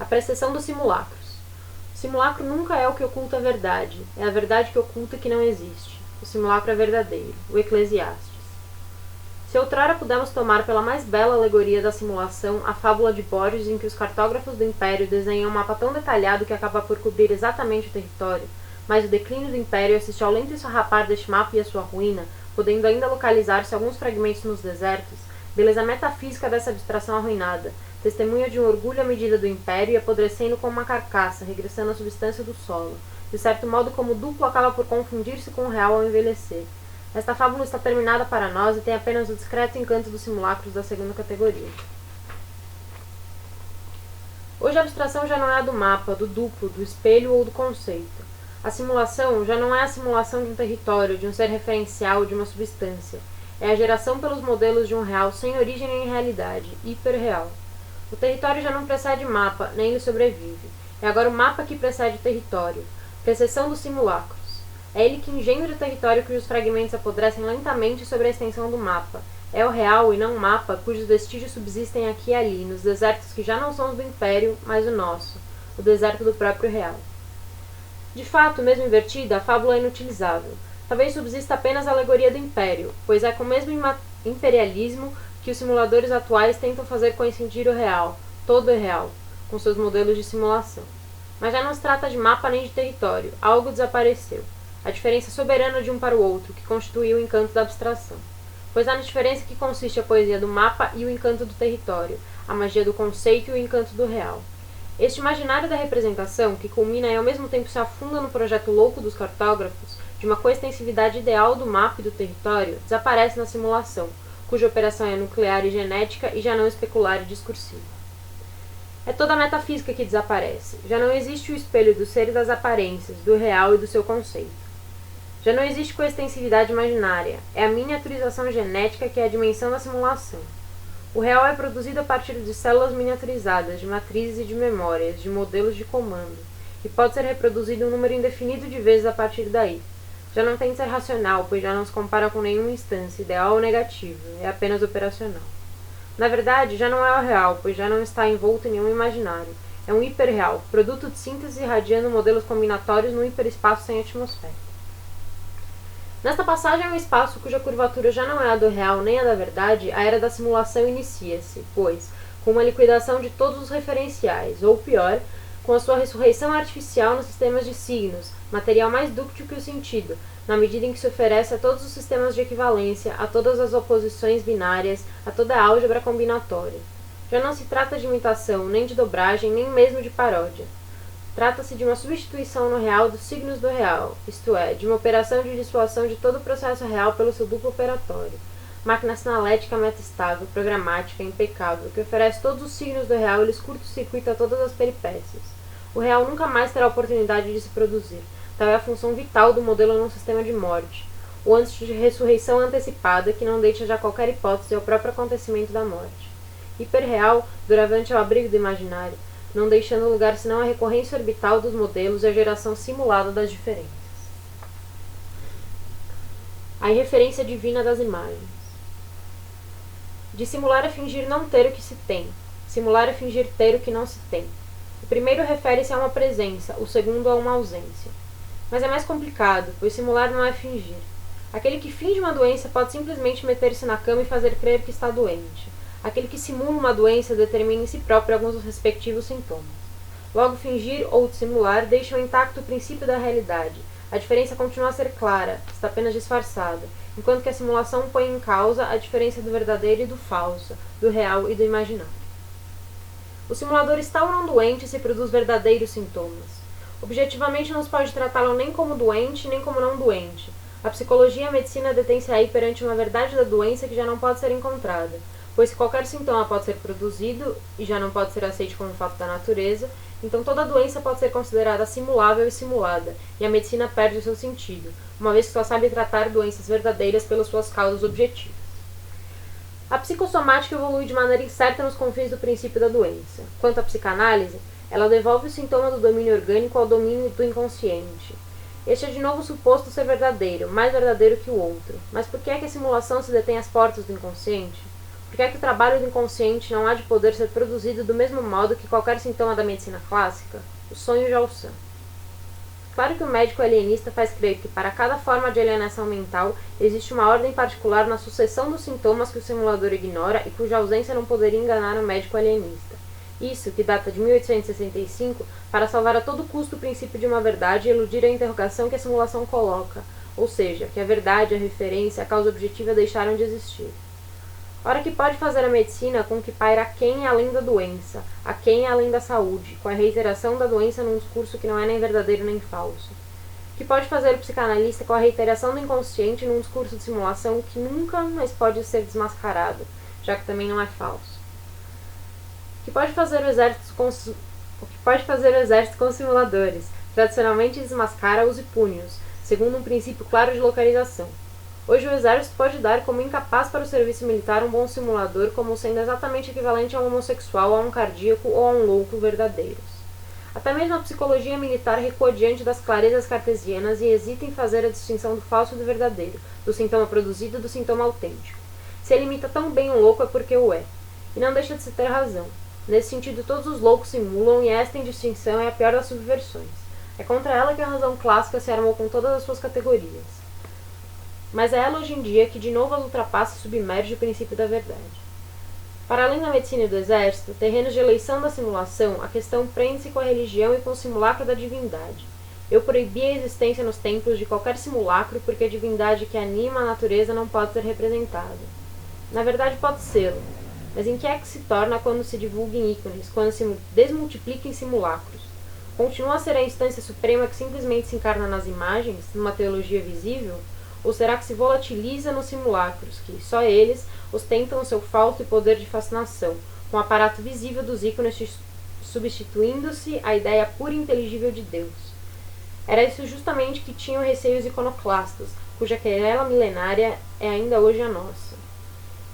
A precessão dos simulacros. O simulacro nunca é o que oculta a verdade, é a verdade que oculta que não existe. O simulacro é verdadeiro. O Eclesiastes. Se outrora pudemos tomar pela mais bela alegoria da simulação a fábula de Borges em que os cartógrafos do Império desenham um mapa tão detalhado que acaba por cobrir exatamente o território, mas o declínio do Império assiste ao lento esfarrapar deste mapa e a sua ruína, podendo ainda localizar-se alguns fragmentos nos desertos, beleza metafísica dessa abstração arruinada, testemunha de um orgulho à medida do Império e apodrecendo como uma carcaça, regressando à substância do solo, de certo modo como o duplo acaba por confundir-se com o real ao envelhecer. Esta fábula está terminada para nós e tem apenas o discreto encanto dos simulacros da segunda categoria. Hoje a abstração já não é a do mapa, do duplo, do espelho ou do conceito. A simulação já não é a simulação de um território, de um ser referencial, de uma substância. É a geração pelos modelos de um real sem origem nem realidade, hiperreal. O território já não precede mapa, nem lhe sobrevive. É agora o mapa que precede o território. Precessão dos simulacros. É ele que engendra o território cujos fragmentos apodrecem lentamente sobre a extensão do mapa. É o real e não o mapa cujos vestígios subsistem aqui e ali, nos desertos que já não são os do Império, mas o nosso, o deserto do próprio real. De fato, mesmo invertida, a fábula é inutilizável. Talvez subsista apenas a alegoria do Império, pois é com o mesmo imperialismo que os simuladores atuais tentam fazer coincidir o real, todo o real, com seus modelos de simulação. Mas já não se trata de mapa nem de território, algo desapareceu. A diferença soberana de um para o outro, que constitui o encanto da abstração. Pois há na diferença que consiste a poesia do mapa e o encanto do território, a magia do conceito e o encanto do real. Este imaginário da representação, que culmina e ao mesmo tempo se afunda no projeto louco dos cartógrafos, de uma coextensividade ideal do mapa e do território, desaparece na simulação, cuja operação é nuclear e genética e já não especular e discursiva. É toda a metafísica que desaparece. Já não existe o espelho do ser e das aparências, do real e do seu conceito. Já não existe coextensividade imaginária, é a miniaturização genética que é a dimensão da simulação. O real é produzido a partir de células miniaturizadas, de matrizes e de memórias, de modelos de comando, e pode ser reproduzido um número indefinido de vezes a partir daí. Já não tem de ser racional, pois já não se compara com nenhuma instância, ideal ou negativa, é apenas operacional. Na verdade, já não é o real, pois já não está envolto em nenhum imaginário. É um hiperreal, produto de síntese irradiando modelos combinatórios num hiperespaço sem atmosfera. Nesta passagem a um espaço cuja curvatura já não é a do real nem a da verdade, a era da simulação inicia-se, pois, com uma liquidação de todos os referenciais, ou pior, com a sua ressurreição artificial nos sistemas de signos, material mais dúctil que o sentido, na medida em que se oferece a todos os sistemas de equivalência, a todas as oposições binárias, a toda a álgebra combinatória. Já não se trata de imitação, nem de dobragem, nem mesmo de paródia. Trata-se de uma substituição no real dos signos do real, isto é, de uma operação de dissuasão de todo o processo real pelo seu duplo operatório. Máquina sinalética metastável, programática, impecável, que oferece todos os signos do real e lhes curto-circuita todas as peripécias. O real nunca mais terá oportunidade de se produzir. Tal é a função vital do modelo num sistema de morte. O antes de ressurreição antecipada, que não deixa já qualquer hipótese ao próprio acontecimento da morte. Hiperreal, doravante ao abrigo do imaginário, não deixando lugar senão a recorrência orbital dos modelos e a geração simulada das diferenças. A irreferência divina das imagens. Dissimular é fingir não ter o que se tem. Simular é fingir ter o que não se tem. O primeiro refere-se a uma presença, o segundo a uma ausência. Mas é mais complicado, pois simular não é fingir. Aquele que finge uma doença pode simplesmente meter-se na cama e fazer crer que está doente. Aquele que simula uma doença determina em si próprio alguns dos respectivos sintomas. Logo, fingir ou dissimular deixam intacto o princípio da realidade. A diferença continua a ser clara, está apenas disfarçada, enquanto que a simulação põe em causa a diferença do verdadeiro e do falso, do real e do imaginário. O simulador está ou não doente se produz verdadeiros sintomas. Objetivamente não se pode tratá-lo nem como doente, nem como não doente. A psicologia e a medicina detêm-se aí perante uma verdade da doença que já não pode ser encontrada, pois se qualquer sintoma pode ser produzido e já não pode ser aceito como fato da natureza, então toda doença pode ser considerada simulável e simulada, e a medicina perde o seu sentido, uma vez que só sabe tratar doenças verdadeiras pelas suas causas objetivas. A psicossomática evolui de maneira incerta nos confins do princípio da doença. Quanto à psicanálise, ela devolve o sintoma do domínio orgânico ao domínio do inconsciente. Este é de novo suposto ser verdadeiro, mais verdadeiro que o outro. Mas por que é que a simulação se detém às portas do inconsciente? Por que é que o trabalho do inconsciente não há de poder ser produzido do mesmo modo que qualquer sintoma da medicina clássica? Os sonhos já o são. Claro que o médico alienista faz crer que para cada forma de alienação mental existe uma ordem particular na sucessão dos sintomas que o simulador ignora e cuja ausência não poderia enganar o médico alienista. Isso, que data de 1865, para salvar a todo custo o princípio de uma verdade e eludir a interrogação que a simulação coloca, ou seja, que a verdade, a referência, a causa objetiva deixaram de existir. Ora, que pode fazer a medicina com que paira a quem além da doença, a quem além da saúde, com a reiteração da doença num discurso que não é nem verdadeiro nem falso? Que pode fazer o psicanalista com a reiteração do inconsciente num discurso de simulação que nunca mais pode ser desmascarado, já que também não é falso? O que pode fazer o exército com simuladores? Tradicionalmente desmascara os e pune-os, segundo um princípio claro de localização. Hoje o exército pode dar como incapaz para o serviço militar um bom simulador como sendo exatamente equivalente a um homossexual, a um cardíaco ou a um louco verdadeiros. Até mesmo a psicologia militar recua diante das clarezas cartesianas e hesita em fazer a distinção do falso e do verdadeiro, do sintoma produzido e do sintoma autêntico. Se ele imita tão bem um louco é porque o é. E não deixa de se ter razão. Nesse sentido, todos os loucos simulam e esta indistinção é a pior das subversões. É contra ela que a razão clássica se armou com todas as suas categorias. Mas é ela hoje em dia que de novo as ultrapassa e submerge o princípio da verdade. Para além da medicina e do exército, terrenos de eleição da simulação, a questão prende-se com a religião e com o simulacro da divindade. Eu proibi a existência nos templos de qualquer simulacro porque a divindade que anima a natureza não pode ser representada. Na verdade pode ser, mas em que é que se torna quando se divulga em ícones, quando se desmultiplica em simulacros? Continua a ser a instância suprema que simplesmente se encarna nas imagens, numa teologia visível? Ou será que se volatiliza nos simulacros, que, só eles, ostentam o seu falso e poder de fascinação, com o aparato visível dos ícones substituindo-se à ideia pura e inteligível de Deus? Era isso justamente que tinham receio os iconoclastas, cuja querela milenária é ainda hoje a nossa.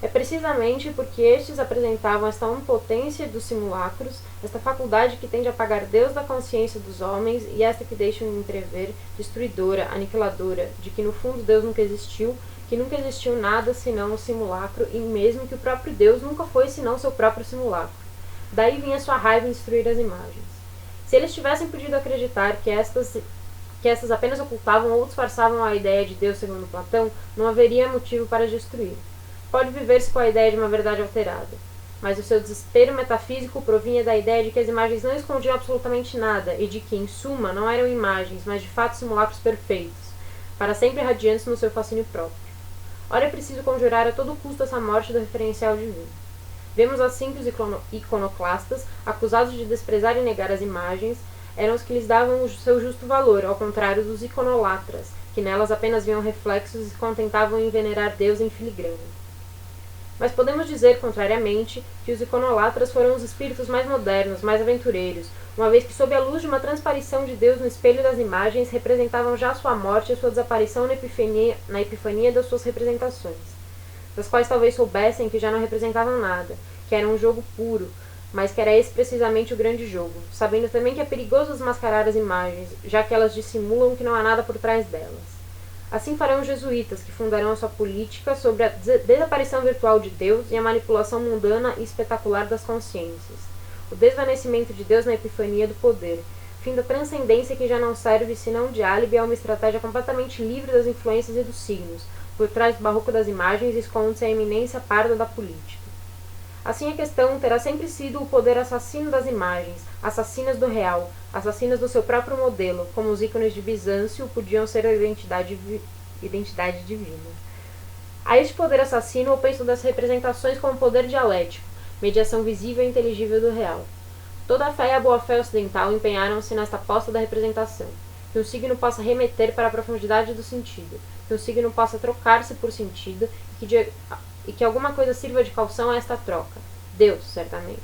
É precisamente porque estes apresentavam esta onipotência dos simulacros, esta faculdade que tende a apagar Deus da consciência dos homens e esta que deixa entrever, destruidora, aniquiladora, de que no fundo Deus nunca existiu, que nunca existiu nada senão o simulacro e mesmo que o próprio Deus nunca foi senão seu próprio simulacro. Daí vinha sua raiva em destruir as imagens. Se eles tivessem podido acreditar que estas apenas ocultavam ou disfarçavam a ideia de Deus segundo Platão, não haveria motivo para destruir. Pode viver-se com a ideia de uma verdade alterada, mas o seu desespero metafísico provinha da ideia de que as imagens não escondiam absolutamente nada e de que, em suma, não eram imagens, mas de fato simulacros perfeitos, para sempre radiantes no seu fascínio próprio. Ora, é preciso conjurar a todo custo essa morte do referencial divino. Vemos assim que os iconoclastas, acusados de desprezar e negar as imagens, eram os que lhes davam o seu justo valor, ao contrário dos iconolatras, que nelas apenas viam reflexos e se contentavam em venerar Deus em filigrana. Mas podemos dizer, contrariamente, que os iconolatras foram os espíritos mais modernos, mais aventureiros, uma vez que, sob a luz de uma transparição de Deus no espelho das imagens, representavam já sua morte e sua desaparição na epifania das suas representações, das quais talvez soubessem que já não representavam nada, que era um jogo puro, mas que era esse precisamente o grande jogo, sabendo também que é perigoso desmascarar as imagens, já que elas dissimulam que não há nada por trás delas. Assim farão os jesuítas, que fundarão a sua política sobre a desaparição virtual de Deus e a manipulação mundana e espetacular das consciências. O desvanecimento de Deus na epifania do poder, fim da transcendência que já não serve senão de álibi a uma estratégia completamente livre das influências e dos signos. Por trás do barroco das imagens esconde-se a eminência parda da política. Assim a questão terá sempre sido o poder assassino das imagens, assassinas do real, assassinas do seu próprio modelo, como os ícones de Bizâncio podiam ser a identidade divina. A este poder assassino eu penso das representações como poder dialético, mediação visível e inteligível do real. Toda a fé e a boa-fé ocidental empenharam-se nesta aposta da representação, que um signo possa remeter para a profundidade do sentido, que um signo possa trocar-se por sentido e que alguma coisa sirva de calção a esta troca. Deus, certamente.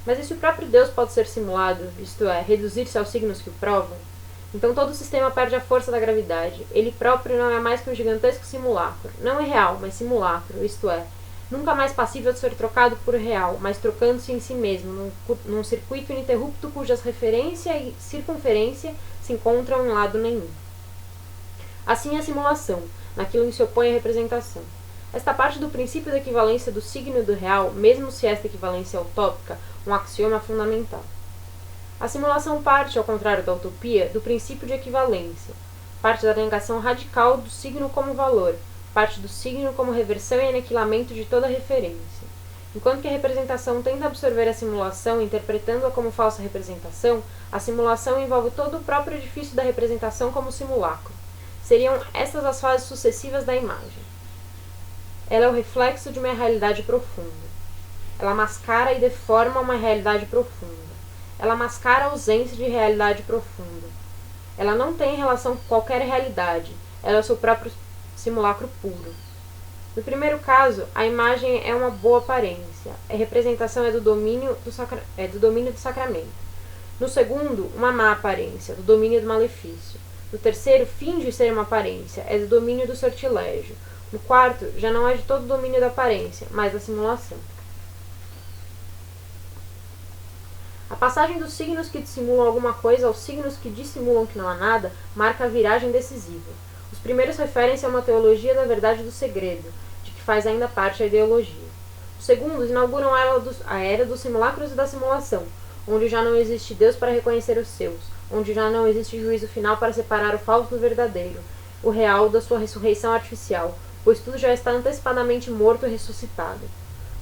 Mas e se o próprio Deus pode ser simulado, isto é, reduzir-se aos signos que o provam? Então todo o sistema perde a força da gravidade. Ele próprio não é mais que um gigantesco simulacro. Não é real, mas simulacro, isto é, nunca mais passível de ser trocado por real, mas trocando-se em si mesmo, num circuito ininterrupto cujas referência e circunferência se encontram em lado nenhum. Assim é a simulação, naquilo em que se opõe a representação. Esta parte do princípio da equivalência do signo e do real, mesmo se esta equivalência é utópica, um axioma fundamental. A simulação parte, ao contrário da utopia, do princípio de equivalência. Parte da negação radical do signo como valor, parte do signo como reversão e aniquilamento de toda referência. Enquanto que a representação tenta absorver a simulação, interpretando-a como falsa representação, a simulação envolve todo o próprio edifício da representação como simulacro. Seriam estas as fases sucessivas da imagem. Ela é o reflexo de uma realidade profunda. Ela mascara e deforma uma realidade profunda. Ela mascara a ausência de realidade profunda. Ela não tem relação com qualquer realidade. Ela é o seu próprio simulacro puro. No primeiro caso, a imagem é uma boa aparência. A representação é do domínio do sacramento. No segundo, uma má aparência, do domínio do malefício. No terceiro, finge ser uma aparência, é do domínio do sortilégio. No quarto, já não é de todo o domínio da aparência, mas da simulação. A passagem dos signos que dissimulam alguma coisa aos signos que dissimulam que não há nada marca a viragem decisiva. Os primeiros referem-se a uma teologia da verdade do segredo, de que faz ainda parte a ideologia. Os segundos inauguram a era dos simulacros e da simulação, onde já não existe Deus para reconhecer os seus, onde já não existe juízo final para separar o falso do verdadeiro, o real da sua ressurreição artificial, pois tudo já está antecipadamente morto e ressuscitado.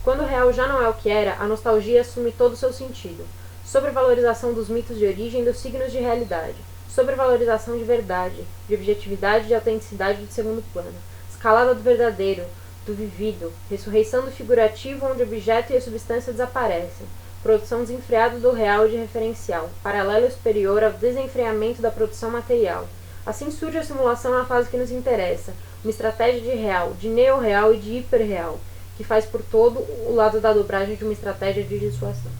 Quando o real já não é o que era, a nostalgia assume todo o seu sentido. Sobrevalorização dos mitos de origem dos signos de realidade. Sobrevalorização de verdade, de objetividade e de autenticidade de segundo plano. Escalada do verdadeiro, do vivido. Ressurreição do figurativo onde o objeto e a substância desaparecem. Produção desenfreada do real e de referencial. Paralelo e superior ao desenfreamento da produção material. Assim surge a simulação na fase que nos interessa. Uma estratégia de real, de neo-real e de hiperreal, que faz por todo o lado da dobragem de uma estratégia de dissuasão.